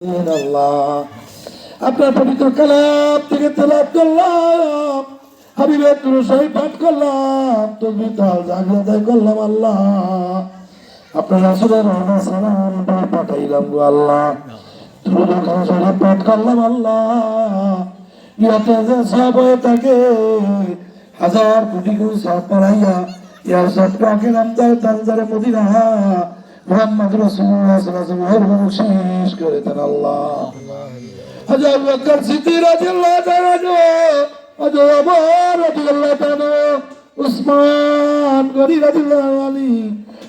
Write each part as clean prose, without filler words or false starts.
আল্লাহ আপনার পবিত্র কালাম থেকে তেলাওয়াত করলাম, হাবিবের দুরূদ শরীফ পাঠ করলাম, তাসবিহ তাহলিল আদায় করলাম। আল্লাহ আপনার রাসূলের রহমত সালাম পাঠাইলাম গো আল্লাহ। দুরূদ শরীফ পাঠ করলাম আল্লাহ, ইয়াতে যে সওয়াব হয়ে থাকে হাজার কোটি গুণ সওয়াব বাড়াইয়া ইয়া সব পাকের আমদার তাজদারে মদিনা মুহাম্মদ রাসূলুল্লাহ সাল্লাল্লাহু আলাইহি ওয়াসাল্লাম বখশিশ করে দেন আল্লাহ। হযরত আবু বকর সিদ্দিক রাদিয়াল্লাহু তাআলা হযরত ওমর রাদিয়াল্লাহু তাআলা, উসমান গনি রাদিয়াল্লাহু আনহু,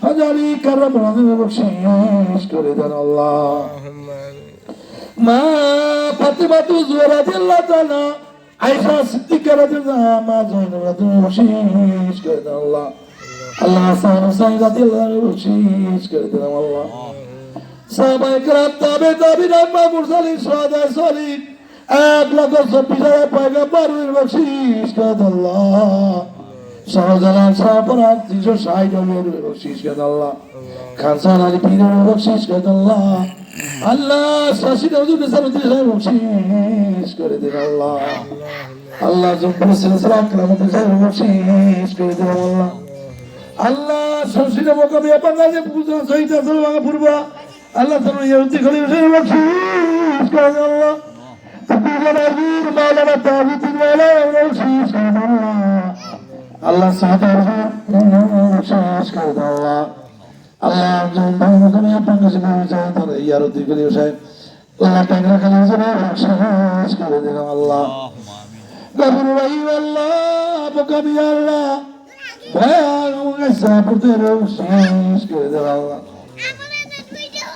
হযরত আলী কারামাল্লাহু বখশিশ করে দেন আল্লাহ। মা ফাতিমা তুজওয়া রাদিয়াল্লাহু তাআলা, আয়েশা সিদ্দিকা রাদিয়াল্লাহু আনহা, মা যায়েনব রাদিয়াল্লাহু বখশিশ করে দেন আল্লাহ। আল্লাহ হাসান হুসাইন রাদিয়াল্লাহু বখশিশ করে দেন আল্লাহ। সাহাবায়ে কেরাম তাবিঈন মুরসালিন শুহাদা সালিহিন 1,24,000 পয়গম্বরের বখশিশ করে দেন আল্লাহ। শাহজালাল শাহপরান 360 বখশিশ করে দেন আল্লাহ। খানসান আলী পীরের বখশিশ করে দেন আল্লাহ। আল্লাহ শাসিদ হুজুর সাহেব বখশিশ করে দেন আল্লাহ। আল্লাহ জব্বর সিলসিলা কেরামত সাহেব বখশিশ করে দেন আল্লাহ। আল্লাহ শাসিদ মকামে বাংলাদেশ পূজা সহিত আসলভাঙা পূর্ব আল্লাহ তাআলা ইহুদি খলিফা বখশিশ করে দেন আল্লাহ। আব্দুল মাওলানা তাবিঈন মাওলানা বখশিশ করে দেন আল্লাহ। আল্লাহ সাহাবা বখশিশ করে দেন আল্লাহ। আল্লাহ জন্ম মকামে বাংলাদেশ পূজা তাআলা ইহুদি খলিফা সাহেব আল্লাহ তাআলা খলিফা বখশিশ করে দেন আল্লাহ। গফুর রহিম আল্লাহ মকামে আল্লাহ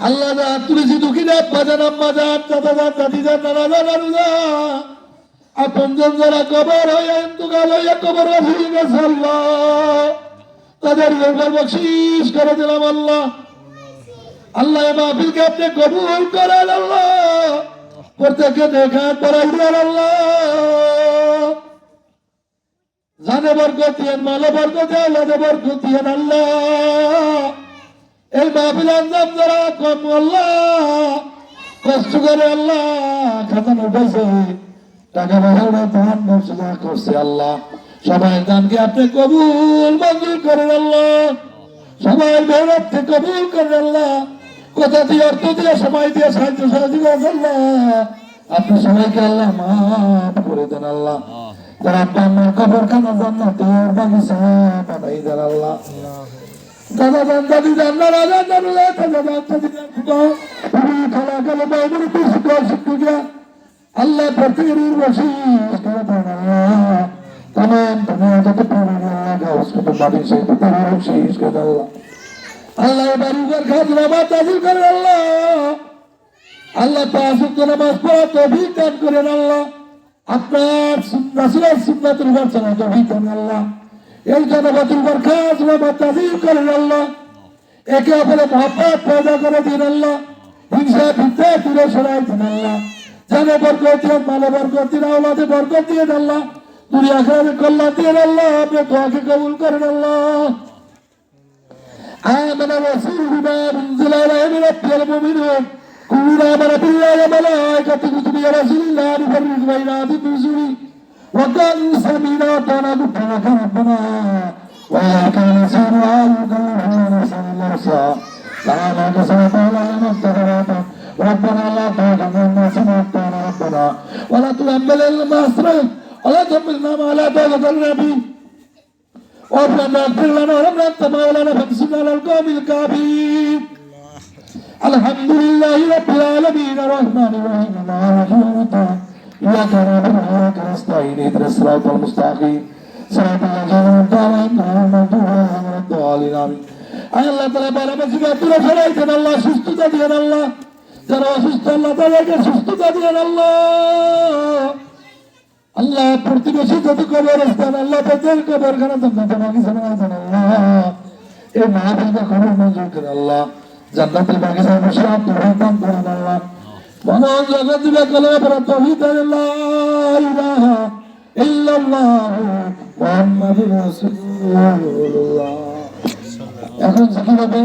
আল্লাহ তুলেছি দুঃখীরা বাজার আম্মাজান দাদা দাদিদা নানা নানুদা আপনজন যারা কবর হইয়া ইন্তুকাল হইয়া কবর হয়ে গেছে আল্লাহ, তাদের বখশিশ করে দিলাম আল্লাহ। আল্লাহ এই মাহফিলকে আপনি কবুল করেন আল্লাহ, প্রত্যেককে দেখা করাই দেন আল্লাহ। জানে বরকত দিয়েন, মালে বরকত দেন, লাদে বরকত দিয়েন আল্লাহ। এই মাহফিল আঞ্জাম যারা কম আল্লাহ কষ্ট করে আল্লাহ খাতান উঠেছে, টাকা পয়সা দান ব্যবসা করছে আল্লাহ, সবাই দানকে আপনি কবুল মঞ্জুর করেন আল্লাহ। সবাই মেহনতকে কবুল করেন আল্লাহ। কথা দিয়ে অর্থ দিয়ে সময় দিয়ে সাহায্য সহযোগিতা আল্লাহ আপনি সবাইকে আল্লাহ মাফ করে দেন আল্লাহ। যারা আপনার কবরখানা জান্নাতের বাগিচা বানাই দেন আল্লাহ। দাদা দান দাদি দান নানা দান নানুদা দাদা দান দাদি দান খুদা খালা খালা মামুর শিক্ষক শিক্ষিকা আল্লাহ প্রত্যেকের বখশিশ করে দেন আল্লাহ। তামাম দুনিয়া যত প্রাণী আল্লাহ গাউস কুতুব বাড়ি সেই প্রত্যেকের বখশিশ করে দেন আল্লাহ। আল্লাহ বাড়িঘর খাজনা বাদ নাযিল করেন আল্লাহ। আল্লাহ পাঁচ ওয়াক্ত নামাজ পড়া তৌফিক দান করেন আল্লাহ। আপনার রাসূলের সুন্নাতের উপর চলা তৌফিক দেন আল্লাহ। এই জনগণের উপর খাজনা বাদ নাযিল করেন আল্লাহ। একে অপরের মহব্বত পয়দা করে দিন আল্লাহ। হিংসা বিদ্বেষ দূরে সরাই দিন আল্লাহ। জানে বরকত দিন, মালে বরকত দিন, আওলাদে বরকত দিন আল্লাহ। দুনিয়া আখিরাতে কল্যাণ দিন আল্লাহ। আপনি দোয়াকে কবুল করেন আল্লাহ। آمن الرسول بما أنزل إليه من ربه المؤمنون كلنا آمن بالله وملائكته وكتبه ورسله لا نفرق بين أحد من رسله وقالوا سمعنا وأطعنا غفرانك ربنا وإليك المصير تعالى كسرت علينا التقوى ربنا لا تحرمنا ما سمعتنا ربنا ولا تحملنا المعصية ولا تحملنا ما لا طاقة لنا به ربنا اغفر لنا ورحمنا انت مولانا فانصرنا على القوم الكافرين. الحمد لله رب العالمين الرحمن الرحيم مالك يوم الدين اياك نعبد واياك نستعين اهدنا الصراط المستقيم صراط الذين انعمت عليهم غير المغضوب عليهم ولا الضالين آمين. আয় আল্লাহ তাআলা বালামাজিকে দূরে সরাই দেন আল্লাহ, সুস্থতা দিয়েন আল্লাহ। যারা অসুস্থ আল্লাহ তাদেরকে সুস্থতা দিয়েন আল্লাহ। আল্লাহ প্রতিবেশী যত কবরস্থান আল্লাহ তাদের কবরখানা জান্নাতের বাগিচা বানাই দেন আল্লাহ। এই মাহফিলকে কবর মঞ্জুর করে আল্লাহ। জান্নাতের বাগিচায় বসে তৌফিক দান করেন আল্লাহ। মহান জগৎ দিবে কলমে পড়া তৌফিক দেন লা ইলাহা ইল্লাল্লাহ মুহাম্মাদুর রাসূলুল্লাহ। এখন জিকির হবে।